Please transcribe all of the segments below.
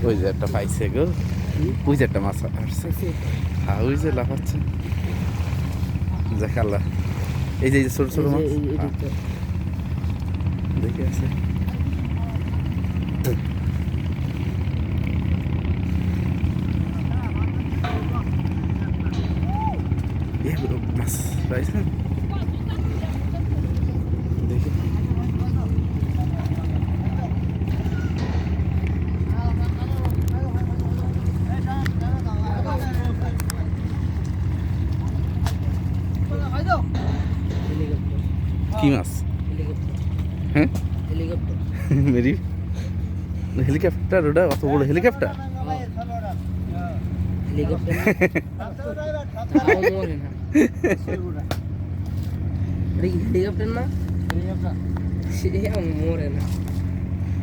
ওই যে একটা পাইছে গো, ওই যে একটা মাছ আসছে। হ্যাঁ ওই যে লাফাচ্ছে, দেখাল্লা। এই যে ছোট ছোট মাছ দেখে আছে। মাছ পাইছেন দেখি। কি মাছ? হ্যাঁ মেরি হেলিকপ্টার, ওটা অত বড় হেলিকপ্টার?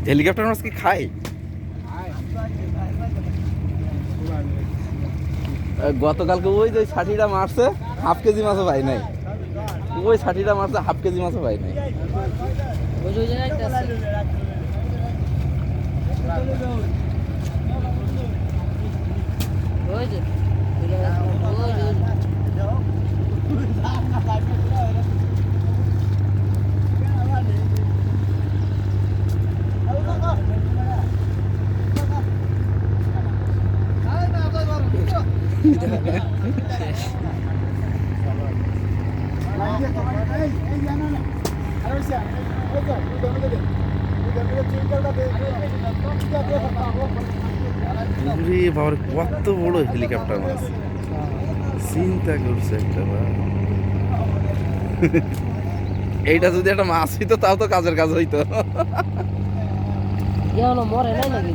হেলিকপ্টার মাছ কি খায়? গতকালকে ওই যে 60টা মারছে, হাফ কেজি মাছও পাই নাই। ওই 60টা মারছে, হাফ কেজি মাছও পাই নাই। বাবার কত বড় হেলিকপ্টার মাছ, চিন্তা করছে একটা। এইটা যদি একটা মাছ হইতো তাও তো কাজের কাজ হইতো। মরে নাই নাকি?